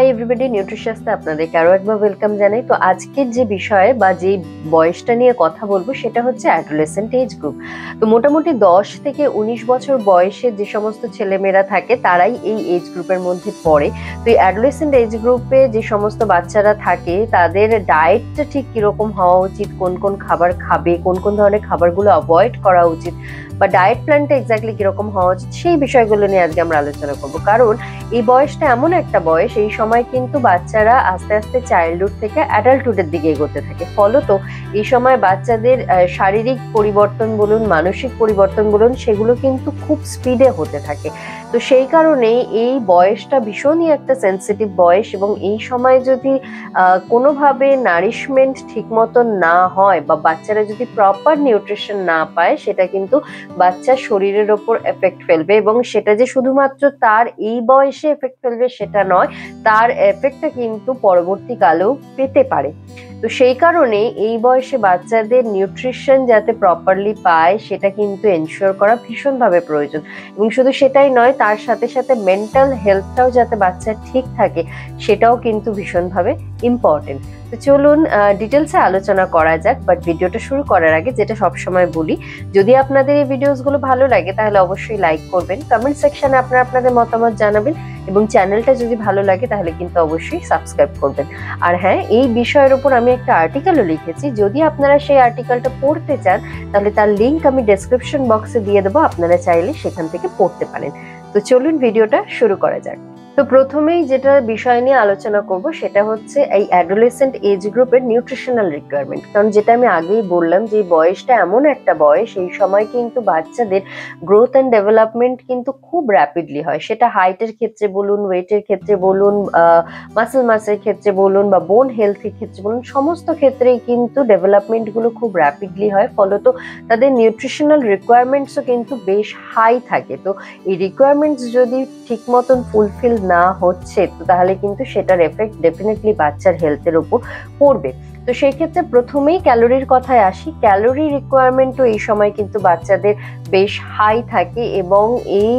Hi everybody, নিউট্রিশিয়াসে আপনাদেরকে আরো একবার ওয়েলকাম জানাই। তো আজকের যে বিষয় বা যে বয়সটা নিয়ে কথা বলবো সেটা হচ্ছে অ্যাডোলেসেন্ট এজ গ্রুপ। তো মোটামুটি 10 থেকে 19 বছর বয়সে যে সমস্ত ছেলেমেয়েরা থাকে তারাই এই এজ গ্রুপের মধ্যে পড়ে। তো এই অ্যাডোলেসেন্ট এজ গ্রুপে যে সমস্ত বাচ্চারা থাকে তাদের ডায়েটটা ঠিক কিরকম হওয়া উচিত, কোন কোন খাবার খাবে, কোন কোন ধরনের খাবারগুলো অ্যাভয়েড করা উচিত, বা ডায়েট প্ল্যানটা এক্স্যাক্টলি কিরকম হওয়া উচিত, সেই বিষয়গুলো নিয়ে আজকে আমরা আলোচনা করবো। কারণ এই বয়সটা এমন একটা বয়স, এই সময় কিন্তু বাচ্চারা আস্তে আস্তে চাইল্ডহুড থেকে অ্যাডাল্টহুডের দিকে এগোতে থাকে। ফলত এই সময় বাচ্চাদের শারীরিক পরিবর্তন বলুন, মানসিক পরিবর্তন বলুন, সেগুলো কিন্তু খুব স্পিডে হতে থাকে। তো সেই কারণে এই বয়সটা ভীষণই একটা সেন্সিটিভ বয়স, এবং এই সময় যদি কোনোভাবে নারিশমেন্ট ঠিক মতন না হয় বা বাচ্চারা যদি প্রপার নিউট্রিশন না পায়, সেটা কিন্তু বাচ্চার শরীরের ওপর এফেক্ট ফেলবে। এবং সেটা যে শুধুমাত্র তার এই বয়সে এফেক্ট ফেলবে সেটা নয়, তার এফেক্টটা কিন্তু পরবর্তীকালেও পেতে পারে। তো সেই কারণে এই বয়সে বাচ্চাদের নিউট্রিশন যাতে প্রপারলি পায় সেটা কিন্তু এনশিওর করা ভীষণভাবে প্রয়োজন। এবং শুধু সেটাই নয়, তার সাথে সাথে মেন্টাল হেলথটাও যাতে বাচ্চার ঠিক থাকে সেটাও কিন্তু ভীষণভাবে ইম্পর্টেন্ট। তো চলুন ডিটেলসে আলোচনা করা যাক। বাট ভিডিওটা শুরু করার আগে যেটা সবসময় বলি, যদি আপনাদের এই ভিডিওসগুলো ভালো লাগে তাহলে অবশ্যই লাইক করবেন, কমেন্ট সেকশনে আপনারা আপনাদের মতামত জানাবেন, এবং চ্যানেলটা যদি ভালো লাগে তাহলে কিন্তু অবশ্যই সাবস্ক্রাইব করবেন। আর হ্যাঁ, এই বিষয়ের উপর আমি একটা আর্টিকেলও লিখেছি, যদি আপনারা সেই আর্টিকেলটা পড়তে চান তাহলে তার লিঙ্ক আমি ডেসক্রিপশন বক্সে দিয়ে দেবো, আপনারা চাইলে সেখান থেকে পড়তে পারেন। তো চলুন ভিডিওটা শুরু করা যাক। তো প্রথমেই যেটা বিষয় নিয়ে আলোচনা করব সেটা হচ্ছে এই অ্যাডোলেসেন্ট এজ গ্রুপের নিউট্রিশনাল রিকোয়ারমেন্ট। কারণ যেটা আমি আগেই বললাম যে বয়সটা এমন একটা বয়স, এই সময় কিন্তু বাচ্চাদের গ্রোথ অ্যান্ড ডেভেলপমেন্ট কিন্তু খুব র্যাপিডলি হয়। সেটা হাইটের ক্ষেত্রে বলুন, ওয়েটের ক্ষেত্রে বলুন, মাসের ক্ষেত্রে বলুন, বা বোন হেলথের ক্ষেত্রে বলুন, সমস্ত ক্ষেত্রেই কিন্তু ডেভেলপমেন্টগুলো খুব র্যাপিডলি হয়। ফলত তাদের নিউট্রিশনাল রিকোয়ারমেন্টসও কিন্তু বেশ হাই থাকে। তো এই রিকোয়ারমেন্টস যদি ঠিক মতন ফুলফিল না হচ্ছে, তো তাহলে কিন্তু সেটার এফেক্ট ডেফিনেটলি বাচ্চার হেলথের উপর পড়বে। তো সেই ক্ষেত্রে প্রথমেই ক্যালোরির কথায় আসি। ক্যালোরি রিকোয়ারমেন্টও এই সময় কিন্তু বাচ্চাদের বেশ হাই থাকে, এবং এই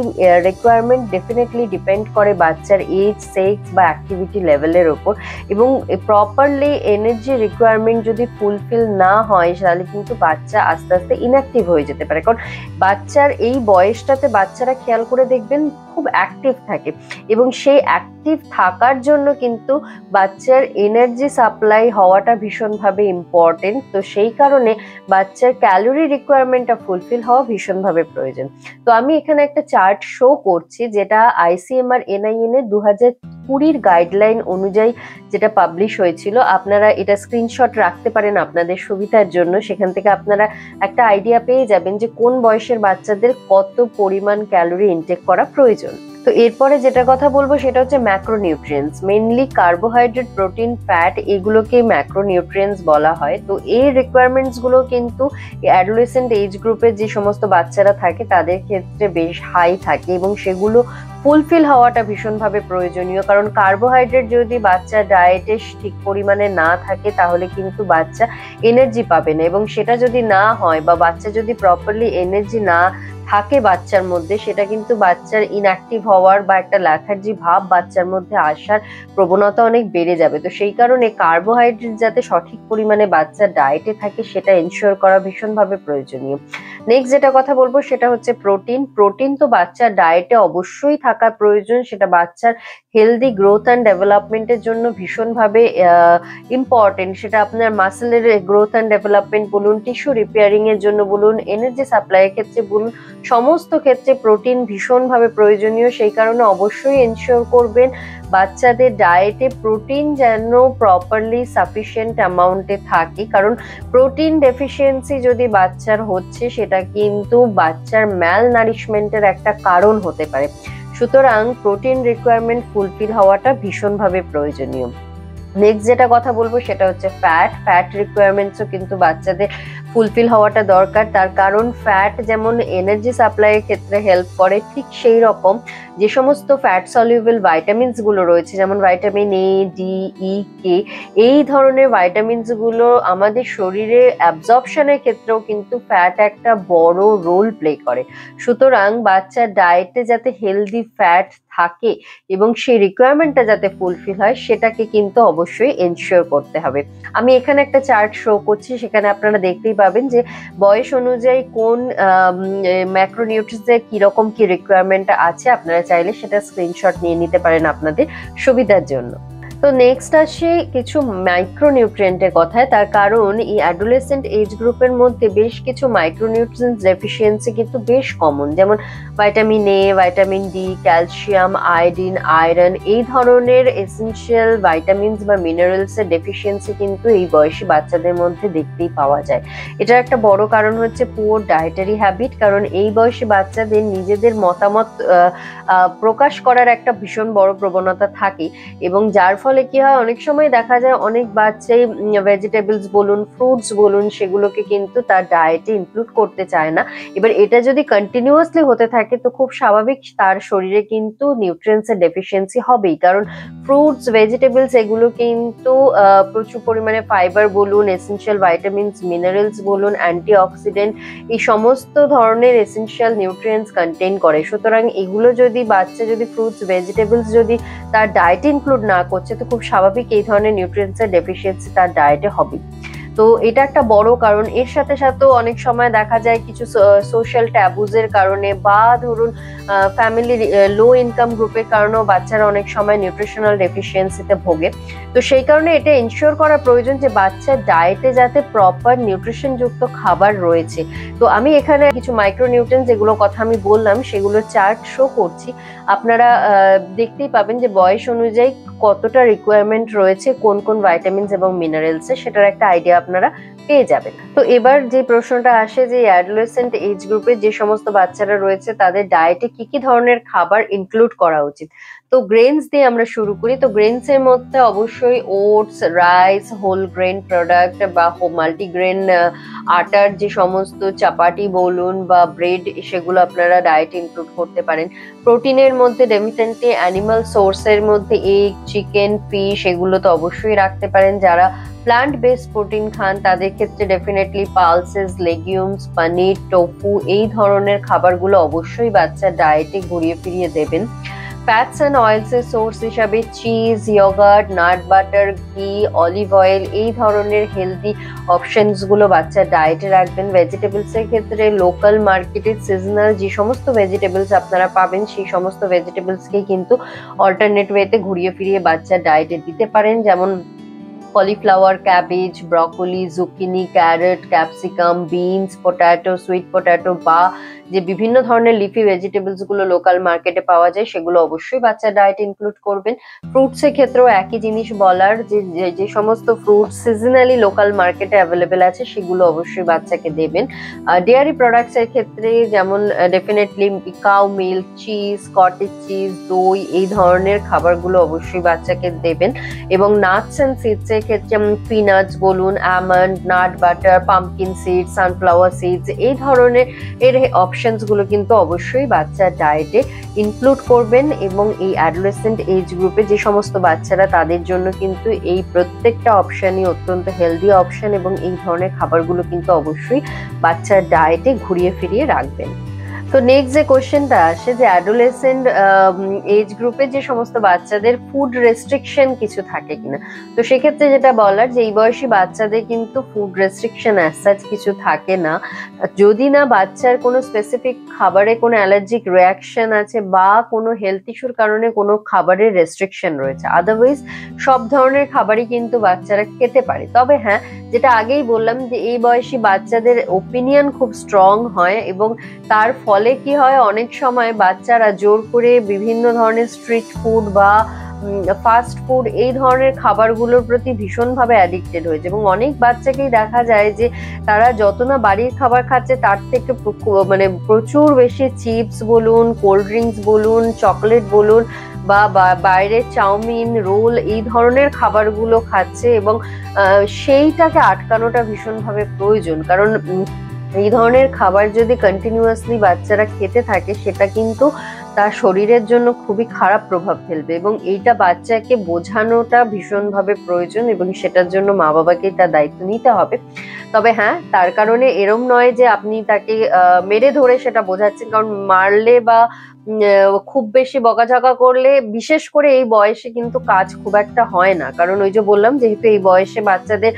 রিকোয়ারমেন্ট ডেফিনেটলি ডিপেন্ড করে বাচ্চার এজ, সেক্স বা অ্যাক্টিভিটি লেভেলের উপর। এবং প্রপারলি এনার্জি রিকোয়ারমেন্ট যদি ফুলফিল না হয় তাহলে কিন্তু বাচ্চা আস্তে আস্তে ইনঅ্যাক্টিভ হয়ে যেতে পারে। কারণ বাচ্চার এই বয়সটাতে বাচ্চারা খেয়াল করে দেখবেন খুব অ্যাক্টিভ থাকে, এবং সেই অ্যাক্টিভ থাকার জন্য কিন্তু বাচ্চার এনার্জি সাপ্লাই হওয়াটা ভীষণভাবে ইম্পর্টেন্ট। তো সেই কারণে বাচ্চার ক্যালোরি রিকোয়ারমেন্টটা ফুলফিল হওয়া ভীষণভাবে প্রয়োজন। তো আমি এখানে একটা চার্ট শো করছি, যেটা ICMR NIN এর 2020 গাইডলাইন অনুযায়ী যেটা পাবলিশ হয়েছিল। আপনারা এটা স্ক্রিনশট রাখতে পারেন আপনাদের সুবিধার জন্য, সেখান থেকে আপনারা একটা আইডিয়া পেয়ে যাবেন যে কোন বয়সের বাচ্চাদের কত পরিমাণ ক্যালোরি ইনটেক করা প্রয়োজন। তো এরপরে যেটা কথা বলবো সেটা হচ্ছে macronutrients. Mainly carbohydrate, protein, fat, এগুলোকে ম্যাক্রোনিউট্রিয়েন্টস বলা হয়। তো এই রিকোয়ারমেন্টস গুলো কিন্তু অ্যাডোলেসেন্ট এজ গ্রুপের যে সমস্ত বাচ্চারা থাকে তাদের ক্ষেত্রে বেশ হাই থাকে, এবং সেগুলো ফুলফিল হওয়াটা ভীষণভাবে প্রয়োজনীয়। কারণ কার্বোহাইড্রেট যদি বাচ্চা ডায়েটে ঠিক পরিমাণে না থাকে তাহলে কিন্তু বাচ্চা এনার্জি পাবে না, এবং সেটা যদি না হয় বা বাচ্চা যদি প্রপারলি এনার্জি না থাকে বাচ্চার মধ্যে, সেটা কিন্তু বাচ্চার ইনঅ্যাক্টিভ হওয়ার বা একটা ল্যাথার্জি ভাব বাচ্চার মধ্যে আসার প্রবণতা অনেক বেড়ে যাবে। তো সেই কারণে কার্বোহাইড্রেট যাতে সঠিক পরিমাণে বাচ্চার ডায়েটে থাকে সেটা এনশিওর করা ভীষণভাবে প্রয়োজনীয়। নেক্সট যেটা কথা বলবো সেটা হচ্ছে প্রোটিন। প্রোটিন তো বাচ্চার ডায়েটে অবশ্যই থাকা প্রয়োজন, সেটা বাচ্চার হেলদি গ্রোথ অ্যান্ড ডেভেলপমেন্টের জন্য ভীষণভাবে ইম্পর্টেন্ট। সেটা আপনার মাসেলের গ্রোথ অ্যান্ড ডেভেলপমেন্ট বলুন, টিস্যু রিপেয়ারিং এর জন্য বলুন, এনার্জি সাপ্লাইয়ের ক্ষেত্রে বলুন, সমস্ত ক্ষেত্রে প্রোটিন ভীষণভাবে প্রয়োজনীয়। সেই কারণে অবশ্যই এনশিওর করবেন বাচ্চাদের ডায়েটে প্রোটিন যেন প্রপারলি সাফিসিয়েন্ট অ্যামাউন্টে থাকে। কারণ প্রোটিন ডেফিসিয়েন্সি যদি বাচ্চার হচ্ছে সেটা কিন্তু বাচ্চার ম্যাল নারিশমেন্টের একটা কারণ হতে পারে। সুতরাং প্রোটিন রিকোয়ারমেন্ট ফুলফিল হওয়াটা ভীষণভাবে প্রয়োজনীয়। নেক্সট যেটা কথা বলবো সেটা হচ্ছে ফ্যাট রিকোয়ারমেন্টসও কিন্তু বাচ্চাদের ফুলফিল হওয়াটা দরকার। তার কারণ ফ্যাট যেমন এনার্জি সাপ্লাইয়ের ক্ষেত্রে হেল্প করে, ঠিক সেই রকম যে সমস্ত ফ্যাট সলিউবল ভাইটামিনস গুলো রয়েছে, যেমন ভাইটামিন এ, ডি, ই, কে, এই ধরনের ভাইটামিনস গুলো আমাদের শরীরে অ্যাবজর্পশনের ক্ষেত্রেও কিন্তু ফ্যাট একটা বড় রোল প্লে করে। সুতরাং বাচ্চার ডায়েটে যাতে হেলদি ফ্যাট থাকে এবং সেই রিকোয়ারমেন্টটা যাতে ফুলফিল হয়, সেটাকে কিন্তু অবশ্যই এনশিওর করতে হবে। আমি এখানে একটা চার্ট শো করছি, সেখানে আপনারা দেখতেই পাবেন যে বয়স অনুযায়ী কোন ম্যাক্রোনিউট্রিয়েন্টসের কিরকম কি রিকোয়ারমেন্ট আছে। আপনারা চাইলে সেটা স্ক্রিনশট নিয়ে নিতে পারেন আপনাদের সুবিধার জন্য। তো নেক্সট আসে কিছু মাইক্রোনিউট্রিয়েন্টের কথায়। তার কারণ এই অ্যাডোলেসেন্ট এজ গ্রুপের মধ্যে বেশ কিছু মাইক্রোনিউট্রিয়েন্টস ডেফিসিয়েন্সি কিন্তু বেশ কমন, যেমন ভাইটামিন এ, vitamin D, calcium, iodine, iron, এই ধরনের এসেনশিয়াল ভাইটামিনস বা মিনারেলস এর ডেফিসিয়েন্সি কিন্তু এই বয়সী বাচ্চাদের মধ্যে দেখতেই পাওয়া যায়। এটার একটা বড় কারণ হচ্ছে পুয়ার ডায়েটারি হ্যাবিট, কারণ এই বয়সী বাচ্চাদের নিজেদের মতামত প্রকাশ করার একটা ভীষণ বড় প্রবণতা থাকে, এবং যার ফলে কি হয়, অনেক সময় দেখা যায় অনেক বাচ্চাই ভেজিটেবলস বলুন, ফ্রুটস বলুন, সেগুলোকে কিন্তু তার ডায়েটে ইনক্লুড করতে চায় না। এবার এটা যদি কন্টিনিউয়াসলি হতে থাকে তো খুব স্বাভাবিক তার শরীরে কিন্তু নিউট্রিয়েন্টস এর ডেফিসিয়েন্সি হবেই, কারণ ফ্রুটস, ভেজিটেবলস এগুলো কিন্তু প্রচুর পরিমাণে ফাইবার বলুন, এসেনশিয়াল ভাইটামিনস, মিনারেলস বলুন, অ্যান্টিঅক্সিডেন্ট, এই সমস্ত ধরনের এসেনশিয়াল নিউট্রিয়েন্টস কন্টেইন করে। সুতরাং এগুলো যদি বাচ্চা যদি ফ্রুটস, ভেজিটেবলস যদি তার ডায়েটে ইনক্লুড না করছে, তো খুব স্বাভাবিক এই ধরনের নিউট্রিয়েন্টস এর ডেফিসিয়েন্সি তার ডায়েটে হবে। তো এটা একটা বড় কারণ। এর সাথে সাথেও অনেক সময় দেখা যায় কিছু সোশ্যাল ট্যাবুজের কারণে বা ধরুন ফ্যামিলির লো ইনকাম গ্রুপের কারণেও বাচ্চারা অনেক সময় নিউট্রিশনাল ডেফিসিয়েন্সিতে ভোগে। তো সেই কারণে এটা এনশিওর করা প্রয়োজন যে বাচ্চার ডায়েটে যাতে প্রপার নিউট্রিশন যুক্ত খাবার রয়েছে। তো আমি এখানে কিছু মাইক্রোনিউট্রিয়েন্টস যেগুলো কথা আমি বললাম সেগুলো চার্ট শো করছি, আপনারা দেখতেই পাবেন যে বয়স অনুযায়ী কতটা রিকোয়ারমেন্ট রয়েছে কোন কোন ভাইটামিনস এবং মিনারেলস এর, সেটার একটা আইডিয়া আপনারা পেয়ে যাবেন। তো এবার যে প্রশ্নটা আসে যে অ্যাডোলেসেন্ট এজ গ্রুপে যে সমস্ত বাচ্চারা রয়েছে তাদের ডায়েটে কি কি ধরনের খাবার ইনক্লুড করা উচিত। তো গ্রেনস দিয়ে আমরা শুরু করি। তো গ্রেনস এর মধ্যে অবশ্যই oats, rice, whole grain product বা মাল্টিগ্রেন আটার যে সমস্ত চাপাটি বলুন বা ব্রেড, সেগুলো আপনারা ডায়েটে ইনক্লুড করতে পারেন। প্রোটিনের মধ্যে ডেফিনেটলি অ্যানিমাল সোর্সের মধ্যে এগ, চিকেন, ফিশ, এগুলো তো অবশ্যই রাখতে পারেন। যারা প্লান্ট বেসড প্রোটিন খান তাদের ক্ষেত্রে ডেফিনেটলি পালসেস, লেগিউমস, পনির, টোফু, এই ধরনের খাবারগুলো অবশ্যই বাচ্চার ডায়েটে ঘুরিয়ে ফিরিয়ে দেবেন। ফ্যাটস অ্যান্ড অয়েলস এর সোর্স হিসাবে চিজ, ইয়োগার্ট, নাট বাটার, ঘি, অলিভ অয়েল, এই ধরনের হেলদি অপশনস গুলো বাচ্চার ডায়েটে রাখবেন। ভেজিটেবলস এর ক্ষেত্রে লোকাল মার্কেটে সিজনাল যে সমস্ত ভেজিটেবলস আপনারা পাবেন সেই সমস্ত ভেজিটেবলসকেই কিন্তু অল্টারনেট ওয়েতে ঘুরিয়ে ফিরিয়ে বাচ্চার ডায়েটে দিতে পারেন, যেমন cauliflower, cabbage, broccoli, zucchini, carrot, capsicum, beans, potato, sweet potato বা যে বিভিন্ন ধরনের লিফি ভেজিটেবলস গুলো লোকাল মার্কেটে পাওয়া যায় সেগুলো অবশ্যই বাচ্চার ডায়েটে ইনক্লুড করবেন। ফ্রুটস এর ক্ষেত্রেও একই জিনিস বলার, যে সমস্ত ফ্রুট সিজনালি লোকাল মার্কেটে অ্যাভেলেবেল আছে সেগুলো অবশ্যই বাচ্চাকে দেবেন। ডেয়ারি প্রোডাক্টস এর ক্ষেত্রে যেমন definitely cow milk, cheese, cottage cheese, দই, এই ধরনের খাবারগুলো অবশ্যই বাচ্চাকে দেবেন। এবং নাটস এন্ড সিডস এর ক্ষেত্রে যেমন পিনাটস বলুন, almond, nut butter, pumpkin seeds, sunflower seeds, এই ধরনের অপশনস গুলো কিন্তু অবশ্যই বাচ্চার ডায়েটে ইনক্লুড করবেন। এবং এই অ্যাডোলেসেন্ট এজ গ্রুপে যে সমস্ত বাচ্চারা তাদের জন্য কিন্তু এই প্রত্যেকটা অপশনই অত্যন্ত হেলদি অপশন, এবং এই ধরনের খাবারগুলো কিন্তু অবশ্যই বাচ্চার ডায়েটে ঘুরিয়ে ফিরিয়ে রাখবেন। তো নেক্সট যে কোশ্চেনটা আসে যে অ্যাডোলেসেন্ট এজ গ্রুপে যে সমস্ত বাচ্চাদের ফুড রেস্ট্রিকশন কিছু থাকে কিনা। তো সেক্ষেত্রে যেটা বলার যে এই বয়সী বাচ্চাদের কিন্তু ফুড রেস্ট্রিকশন অ্যাজ সাচ কিছু থাকে না, যদি না বাচ্চার কোনো স্পেসিফিক খাবারে কোনো অ্যালার্জিক রিয়াকশন আছে বা কোনো হেলথ ইস্যুর কারণে কোনো খাবারের রেস্ট্রিকশন রয়েছে। আদারওয়াইজ সব ধরনের খাবারই কিন্তু বাচ্চারা খেতে পারে। তবে হ্যাঁ, যেটা আগেই বললাম যে এই বয়সী বাচ্চাদের ওপিনিয়ন খুব স্ট্রং হয়, এবং তার ফলে কি হয়, অনেক সময় বাচ্চারা জোর করে বিভিন্ন ধরনের স্ট্রিট ফুড বা ফাস্ট ফুড, এই ধরনের খাবারগুলোর প্রতি ভীষণভাবে অ্যাডিক্টেড হয়েছে। এবং অনেক বাচ্চাকেই দেখা যায় যে তারা যত না বাড়ির খাবার খাচ্ছে তার থেকে মানে প্রচুর বেশি চিপস বলুন, কোল্ড ড্রিঙ্কস বলুন, চকলেট বলুন বা বাইরে চাউমিন, রোল এই ধরনের খাবারগুলো খাচ্ছে, এবং সেইটাকে আটকানোটা ভীষণভাবে প্রয়োজন। কারণ এই ধরনের খাবার যদি কন্টিনিউয়াসলি বাচ্চারা খেতে থাকে, সেটা কিন্তু তার শরীরের জন্য খুবই খারাপ প্রভাব ফেলবে, এবং এইটা বাচ্চাকে বোঝানোটা ভীষণভাবে প্রয়োজন, এবং সেটার জন্য মা বাবাকে তার দায়িত্ব নিতে হবে। তবে হ্যাঁ, তার কারণে এরম নয় যে আপনি তাকে মেরে ধরে সেটা বোঝাচ্ছেন, কারণ মারলে বা খুব বেশি বকাঝকা করলে, বিশেষ করে এই বয়সে কিন্তু কাজ খুব একটা হয় না। কারণ ওই যে বললাম, যেহেতু এই বয়সে বাচ্চাদের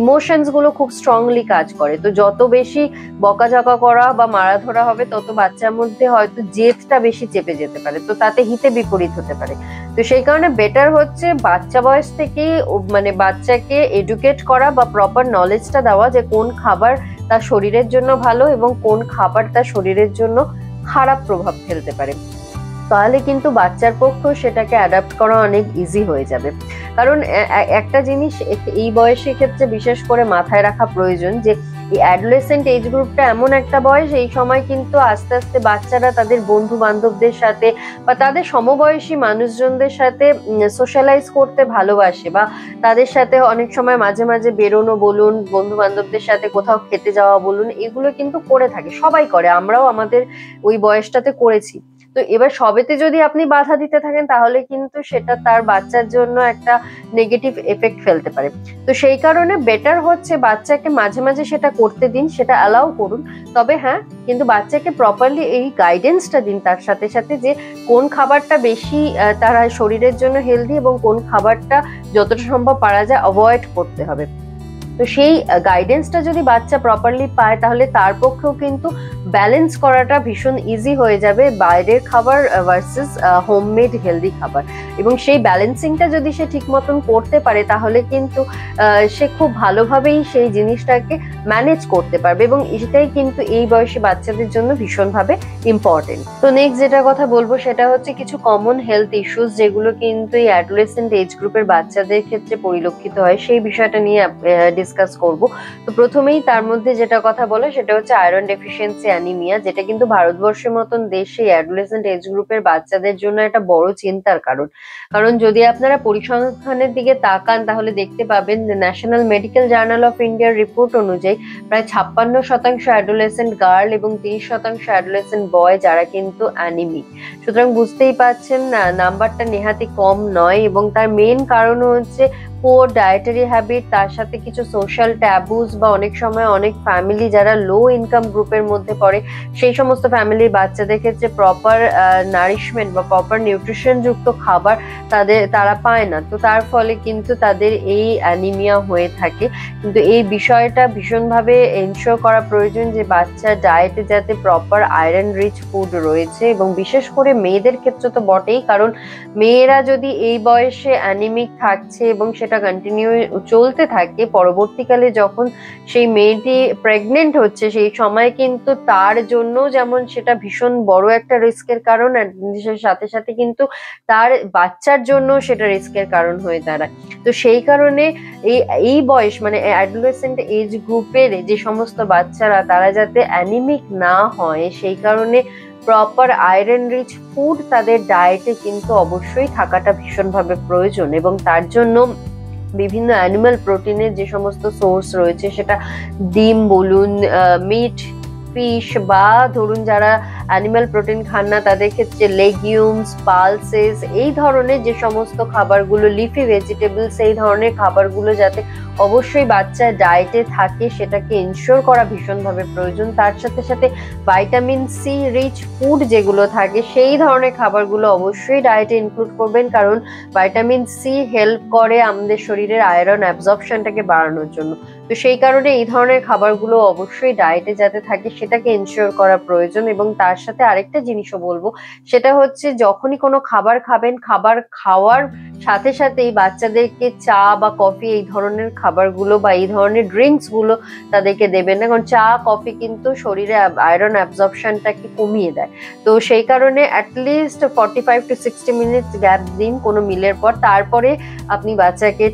ইমোশনস গুলো খুব স্ট্রংলি কাজ করে, তো যত বেশি বকাঝকা করা বা মারা ধরা হবে, তত বাচ্চার মধ্যে হয়তো জেদটা বেশি চেপে যেতে পারে, তো তাতে হিতে বিপরীত হতে পারে। তো সেই কারণে বেটার হচ্ছে বাচ্চা বয়স থেকে মানে বাচ্চাকে এডুকেট করা বা প্রপার নলেজটা দেওয়া যে কোন খাবার তার শরীরের জন্য ভালো এবং কোন খাবার তার শরীরের জন্য খারাপ প্রভাব ফেলতে পারে। তাহলে কিন্তু বাচ্চার পক্ষেও সেটাকে অ্যাডাপ্ট করা অনেক ইজি হয়ে যাবে। কারণ একটা জিনিস এই বয়সের ক্ষেত্রে বিশেষ করে মাথায় রাখা প্রয়োজন, যে এই অ্যাডোলেসেন্ট এজ গ্রুপটা এমন একটা বয়স, এই সময় কিন্তু আস্তে আস্তে বাচ্চারা তাদের বন্ধু বান্ধবদের সাথে বা তাদের সমবয়সী মানুষজনদের সাথে সোশ্যালাইজ করতে ভালোবাসে, বা তাদের সাথে অনেক সময় মাঝে মাঝে বেরোনো বলুন, বন্ধু বান্ধবদের সাথে কোথাও খেতে যাওয়া বলুন, এগুলো কিন্তু করে থাকে, সবাই করে, আমরাও আমাদের ওই বয়সটাতে করেছি। তো এবার সবেতে যদি আপনি বাধা দিতে থাকেন, তাহলে কিন্তু সেটা তার বাচ্চার জন্য একটা নেগেটিভ এফেক্ট ফেলতে পারে। তো সেই কারণে বেটার হচ্ছে বাচ্চাকে মাঝে মাঝে সেটা করতে দিন, সেটা অ্যালাউ করুন। তবে হ্যাঁ, কিন্তু বাচ্চাকে প্রপারলি এই গাইডেন্সটা দিন তার সাথে সাথে, যে কোন খাবারটা বেশি তার শরীরের জন্য হেলদি এবং কোন খাবারটা যতটা সম্ভব পারা যায় অ্যাভয়েড করতে হবে। তো সেই গাইডেন্সটা যদি বাচ্চা প্রপারলি পায়, তাহলে তার পক্ষেও কিন্তু ব্যালেন্স করাটা ভীষণ ইজি হয়ে যাবে, বাইরের খাবার ভার্সেস হোমমেড হেলদি খাবার। এবং সেই ব্যালেন্সিংটা যদি সে ঠিক মতন করতে পারে, তাহলে কিন্তু সে খুব ভালোভাবেই সেই জিনিসটাকে ম্যানেজ করতে পারবে, এবং এটাই কিন্তু এই বয়সী বাচ্চাদের জন্য ভীষণভাবে ইম্পর্টেন্ট। তো নেক্সট যেটা কথা বলবো সেটা হচ্ছে কিছু কমন হেলথ ইস্যুস, যেগুলো কিন্তু এই অ্যাডোলেসেন্ট এজ গ্রুপের বাচ্চাদের ক্ষেত্রে পরিলক্ষিত হয়, সেই বিষয়টা নিয়ে ডিসকাস করব। তো প্রথমেই তার মধ্যে যেটা কথা বলো সেটা হচ্ছে আয়রন ডেফিসিয়েন্সি অ্যানিমিয়া, যেটা কিন্তু ভারতবর্ষের মতন দেশে অ্যাডোলেসেন্ট এজ গ্রুপের বাচ্চাদের জন্য একটা বড় চিন্তার কারণ। কারণ যদি আপনারা পরিসংখ্যানের দিকে তাকান, তাহলে দেখতে পাবেন যে ন্যাশনাল মেডিকেল জার্নাল অফ ইন্ডিয়ার রিপোর্ট অনুযায়ী প্রায় 56% অ্যাডোলেসেন্ট গার্ল এবং 30% অ্যাডোলেসেন্ট বয় যারা কিন্তু অ্যানিমিক। সুতরাং বুঝতেই পারছেন নাম্বারটা নেহাতি কম নয়, এবং তার মেইন কারণ হচ্ছে পোর ডায়েটারি হ্যাবিট, তার সাথে কিছু সোশ্যাল ট্যাবুস, বা অনেক সময় অনেক ফ্যামিলি যারা লো ইনকাম গ্রুপের মধ্যে পড়ে, সেই সমস্ত ফ্যামিলির বাচ্চাদের ক্ষেত্রে প্রপার নারিশমেন্ট বা প্রপার নিউট্রিশন যুক্ত খাবার তারা পায় না। তো তার ফলে কিন্তু তাদের এই অ্যানিমিয়া হয়ে থাকে। কিন্তু এই বিষয়টা ভীষণভাবে এনশিওর করা প্রয়োজন যে বাচ্চার ডায়েটে যাতে প্রপার আয়রন রিচ ফুড রয়েছে, এবং বিশেষ করে মেয়েদের ক্ষেত্রে তো বটেই, কারণ মেয়েরা যদি এই বয়সে অ্যানিমিক থাকছে এবং সেটা কন্টিনিউ চলতে থাকে, পরবর্তীকালে যখন সেই মেয়েটি প্রেগনেন্ট হচ্ছে, সেই সময় কিন্তু তার জন্য যেমন সেটা ভীষণ বড় একটা রিস্কের কারণ, সাথে সাথে কিন্তু তার বাচ্চার জন্য সেটা রিস্কের কারণ হয়ে দাঁড়ায়। তো সেই কারণে এই বয়স মানে অ্যাডোলেসেন্ট এজ গ্রুপের যে সমস্ত বাচ্চারা, তারা যাতে অ্যানিমিক না হয়, সেই কারণে প্রপার আয়রন রিচ ফুড তাদের ডায়েটে কিন্তু অবশ্যই থাকাটা ভীষণভাবে প্রয়োজন। এবং তার জন্য বিভিন্ন অ্যানিমাল প্রোটিনের যে সমস্ত সোর্স রয়েছে, সেটা ডিম বলুন, মিট, ফিশ, বা ধরুন যারা অ্যানিমাল প্রোটিন খান না তাদের ক্ষেত্রে লেগিউমস, পালসেস, এই ধরনের যে সমস্ত খাবারগুলো, লিফি ভেজিটেবলস, এই ধরনের খাবারগুলো যাতে অবশ্যই বাচ্চার ডায়েটে থাকে, সেটাকে এনশিওর করা ভীষণভাবে প্রয়োজন। তার সাথে সাথে ভাইটামিন সি রিচ ফুড যেগুলো থাকে, সেই ধরনের খাবারগুলো অবশ্যই ডায়েটে ইনক্লুড করবেন, কারণ ভাইটামিন সি হেল্প করে আমাদের শরীরের আয়রন অ্যাবজর্পশনটাকে বাড়ানোর জন্য। তো সেই কারণে এই ধরনের খাবারগুলো অবশ্যই ডায়েটে যাতে থাকে সেটাকে এনশিওর করা প্রয়োজন। এবং তার সাথে আরেকটা জিনিসও বলবো, সেটা হচ্ছে যখনই কোনো খাবার খাবেন, খাবার খাওয়ার সাথে সাথেই বাচ্চাদেরকে চা বা কফি এই ধরনের খাবারগুলো বা এই ধরনের ড্রিঙ্কস গুলো তাদেরকে দেবেন না, কারণ চা কফি কিন্তু শরীরে আয়রন অ্যাবজর্পশনটাকে কমিয়ে দেয়। তো সেই কারণে অ্যাটলিস্ট 45 to 60 মিনিট গ্যাপ দিন কোনো মিলের পর, তারপরে আপনি বাচ্চাকে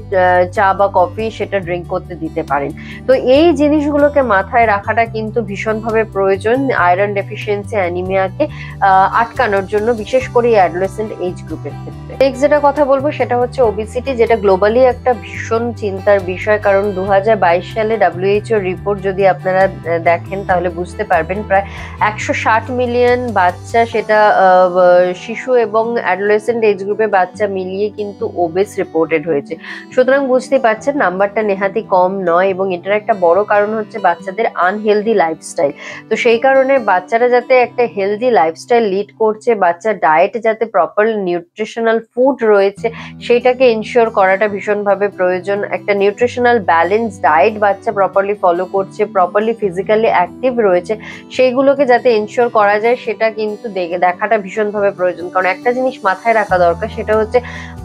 চা বা কফি সেটা ড্রিঙ্ক করতে দিতে পারেন। তো এই জিনিসগুলোকে মাথায় রাখাটা কিন্তু ভীষণভাবে প্রয়োজন আয়রন ডেফিসিয়েন্সি অ্যানিমিয়াকে আটকানোর জন্য, বিশেষ করে অ্যাডোলেসেন্ট এজ গ্রুপের ক্ষেত্রে। নেক্সট যেটা কথা বলবো সেটা হচ্ছে ওবিসিটি, যেটা গ্লোবালি একটা ভীষণ চিন্তার বিষয়। কারণ 2022 সালে WHO রিপোর্ট যদি আপনারা দেখেন তাহলে বুঝতে পারবেন প্রায় 160 মিলিয়ন বাচ্চা, সেটা শিশু এবং অ্যাডোলেসেন্ট এজ গ্রুপের বাচ্চা মিলিয়ে কিন্তু ওবেস রিপোর্টেড হয়েছে। সুতরাং বুঝতে পারছেন নাম্বারটা নেহাতি কম নয়, এবং এটার একটা বড় কারণ হচ্ছে বাচ্চাদের আনহেলদি লাইফস্টাইল। তো সেই কারণে বাচ্চারা যাতে একটা হেলদি লাইফস্টাইল লিড করছে, বাচ্চার ডায়েট যাতে প্রপার নিউট্রিশনাল ফুড রয়েছে সেইটাকে ইনশিওর করাটা ভীষণভাবে প্রয়োজন। একটা নিউট্রিশনাল ব্যালেন্স ডায়েট বাচ্চা প্রপারলি ফলো করছে, প্রপারলি ফিজিক্যালি অ্যাক্টিভ রয়েছে, সেইগুলোকে যাতে ইনশিওর করা যায় সেটা কিন্তু দেখাটা ভীষণভাবে প্রয়োজন। কারণ একটা জিনিস মাথায় রাখা দরকার, সেটা হচ্ছে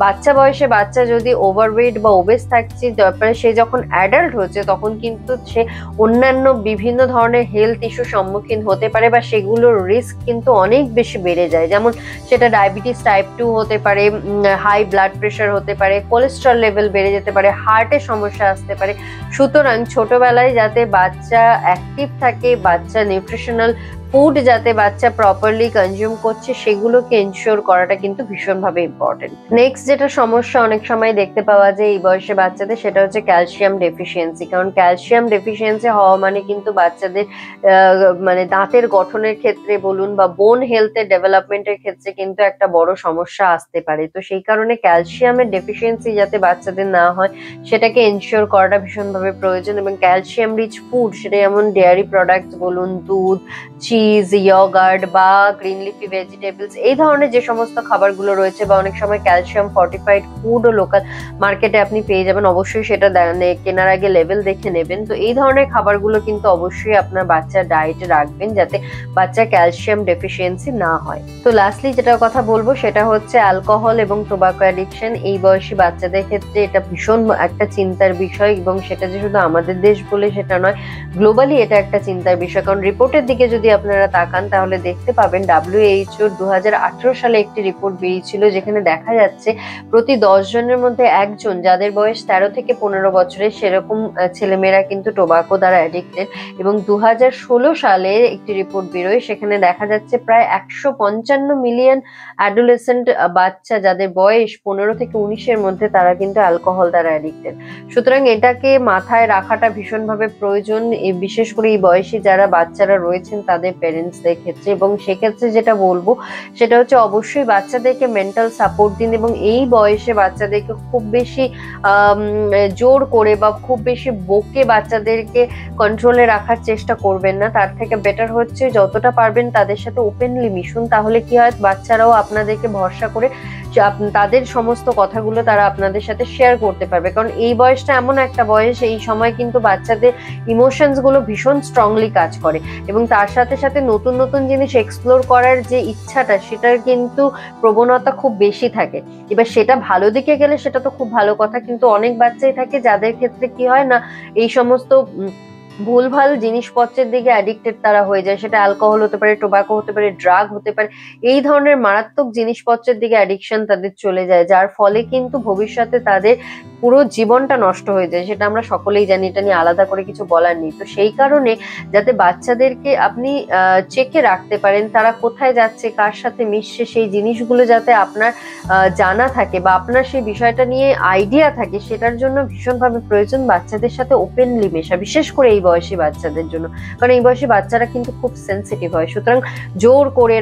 বাচ্চা বয়সে বাচ্চা যদি ওভারওয়েট বা ওবেস থাকছে, তারপরে সে যখন অ্যাডাল্ট হচ্ছে তখন কিন্তু সে অন্যান্য বিভিন্ন ধরনের হেলথ ইস্যুর সম্মুখীন হতে পারে, বা সেগুলোর রিস্ক কিন্তু অনেক বেশি বেড়ে যায়। যেমন সেটা ডায়াবেটিস টাইপ 2 হতে পারে, হাই ব্লাড প্রেশার হতে পারে, কোলেস্ট্রল লেভেল বেড়ে যেতে পারে, হার্টের সমস্যা আসতে পারে। সুতরাং ছোটবেলায় যাতে বাচ্চা অ্যাক্টিভ থাকে, বাচ্চা নিউট্রিশনাল ফুড যাতে বাচ্চা প্রপারলি কনজিউম করছে, সেগুলোকে এনশিওর করাটা কিন্তু ভীষণভাবে ইম্পর্টেন্ট। নেক্সট যেটা সমস্যা অনেক সময় দেখতে পাওয়া যায় এই বয়সে বাচ্চাদের, সেটা হচ্ছে ক্যালসিয়াম ডেফিসিয়েন্সি। কারণ ক্যালসিয়াম ডেফিসিয়েন্সি হওয়া মানে কিন্তু বাচ্চাদের মানে দাঁতের গঠনের ক্ষেত্রে বলুন বা বোন হেলথের ডেভেলপমেন্টের ক্ষেত্রে কিন্তু একটা বড় সমস্যা আসতে পারে। তো সেই কারণে ক্যালসিয়ামের ডেফিসিয়েন্সি যাতে বাচ্চাদের না হয় সেটাকে এনশিওর করাটা ভীষণভাবে প্রয়োজন। এবং ক্যালসিয়াম রিচ ফুড, সেটা যেমন ডেয়ারি প্রোডাক্টস বলুন, দুধ, চিজ, ইয়গার্ট বা গ্রিন লিফি ভেজিটেবলস, এই ধরনের যে সমস্ত খাবারগুলো রয়েছে, বা অনেক সময় ক্যালসিয়াম ফর্টিফাইড ফুডও লোকাল মার্কেটে আপনি পেয়ে যাবেন, অবশ্যই সেটা কেনার আগে লেভেল দেখে নেবেন। তো এই ধরনের খাবারগুলো কিন্তু অবশ্যই আপনার বাচ্চার ডায়েটে রাখবেন যাতে বাচ্চার ক্যালসিয়াম ডেফিসিয়েন্সি না হয়। তো লাস্টলি যেটা কথা বলবো সেটা হচ্ছে অ্যালকোহল এবং টোবাকো অ্যাডিকশন। এই বয়সী বাচ্চাদের ক্ষেত্রে এটা ভীষণ একটা চিন্তার বিষয়, এবং সেটা যে শুধু আমাদের দেশ বলে সেটা নয়, গ্লোবালি এটা একটা চিন্তার বিষয়। কারণ রিপোর্টের দিকে যদি আপনারা তাকান তাহলে দেখতে পাবেন WHO 2018 সালে একটি রিপোর্ট বেরিয়েছিল, যেখানে দেখা যাচ্ছে প্রতি 10 জনের মধ্যে একজন যাদের বয়স 13 থেকে 15 বছরের, সেরকম ছেলেমেয়েরা কিন্তু টোবাকো দ্বারা অ্যাডিক্টেড। এবং 2016 সালে একটি রিপোর্ট বেরোয়, সেখানে দেখা যাচ্ছে প্রায় 155 মিলিয়ন অ্যাডোলেসেন্ট বাচ্চা যাদের বয়স 15 থেকে 19-এর মধ্যে, তারা কিন্তু অ্যালকোহল দ্বারা অ্যাডিক্টেড। সুতরাং এটাকে মাথায় রাখাটা ভীষণভাবে প্রয়োজন, বিশেষ করে এই বয়সী যারা বাচ্চারা রয়েছেন তাদের প্যারেন্টসদের ক্ষেত্রে। এবং সেক্ষেত্রে যেটা বলবো সেটা হচ্ছে অবশ্যই বাচ্চাদেরকে মেন্টাল সাপোর্ট দিন, এবং এই বয়সে বাচ্চাদেরকে খুব বেশি জোর করে বা খুব বেশি বকে বাচ্চাদেরকে কন্ট্রোলে রাখার চেষ্টা করবেন না। তার থেকে বেটার হচ্ছে যতটা পারবেন তাদের সাথে ওপেনলি মিশুন। তাহলে কি হয়, বাচ্চারাও আপনাদেরকে ভরসা করে তাদের সমস্ত কথাগুলো তারা আপনাদের সাথে শেয়ার করতে পারবে। কারণ এই বয়সটা এমন একটা বয়স, এই সময় কিন্তু বাচ্চাদের ইমোশনস গুলো ভীষণ স্ট্রংলি কাজ করে, এবং তার সাথে সাথে নতুন নতুন জিনিস এক্সপ্লোর করার যে ইচ্ছাটা, সেটার কিন্তু প্রবণতা খুব বেশি থাকে। এবার সেটা ভালো দিকে গেলে সেটা তো খুব ভালো কথা, কিন্তু অনেক বাচ্চাই থাকে যাদের ক্ষেত্রে কি হয় না, এই সমস্ত ভুলভাল জিনিসপত্রের দিকে অ্যাডিক্টেড তারা হয়ে যায়। সেটা অ্যালকোহল হতে পারে, টোবাকো হতে পারে, ড্রাগ হতে পারে, এই ধরনের মারাত্মক জিনিসপত্রের দিকে অ্যাডিকশন তাদের চলে যায়, যার ফলে কিন্তু ভবিষ্যতে তাদের পুরো জীবনটা নষ্ট হয়ে যায়। সেটা আমরা সকলেই জানি, এটা নিয়ে আলাদা করে কিছু বলার নেই। তো সেই কারণে যাতে বাচ্চাদেরকে আপনি চেকে রাখতে পারেন, তারা কোথায় যাচ্ছে, কার সাথে মিশছে, সেই জিনিসগুলো যাতে আপনার জানা থাকে বা আপনার সেই বিষয়টা নিয়ে আইডিয়া থাকে, সেটার জন্য ভীষণভাবে প্রয়োজন বাচ্চাদের সাথে ওপেনলি মেশা, বিশেষ করে এই বয়সী বাচ্চাদের জন্য। কারণ এই বয়সী বাচ্চারা কিন্তু খুব সেন্সিটিভ হয়। সুতরাং জোর করে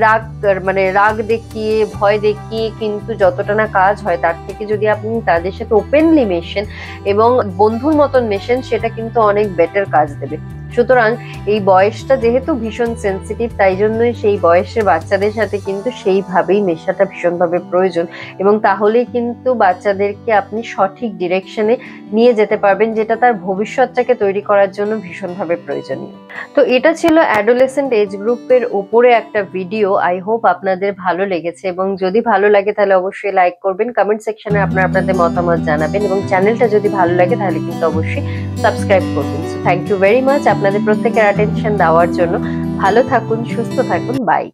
রাগ দেখিয়ে, ভয় দেখিয়ে কিন্তু যতটা না কাজ হয়, তার থেকে যদি আপনি তাদের সাথে ওপেনলি মেশেন এবং বন্ধুর মতন মেশেন, সেটা কিন্তু অনেক বেটার কাজ দেবে। সুতরাং এই বয়সটা যেহেতু ভীষণ সেন্সিটিভ, তাই জন্যই সেই বয়সের বাচ্চাদের সাথে কিন্তু সেইভাবেই মেশাটা ভীষণভাবে প্রয়োজন, এবং তাহলেই কিন্তু বাচ্চাদেরকে আপনি সঠিক ডিরেকশনে নিয়ে যেতে পারবেন, যেটা তার ভবিষ্যৎটাকে তৈরি করার জন্য ভীষণভাবে প্রয়োজনীয়। তো এটা ছিল অ্যাডোলেসেন্ট এজ গ্রুপের উপরে একটা ভিডিও। আই হোপ আপনাদের ভালো লেগেছে, এবং যদি ভালো লাগে তাহলে অবশ্যই লাইক করবেন, কমেন্ট সেকশনে আপনাদের মতামত জানাবেন, এবং চ্যানেলটা যদি ভালো লাগে তাহলে কিন্তু অবশ্যই সাবস্ক্রাইব করবেন। So thank you very much আপনাদের প্রত্যেকের অ্যাটেনশন দেওয়ার জন্য। ভালো থাকুন, সুস্থ থাকুন, বাই।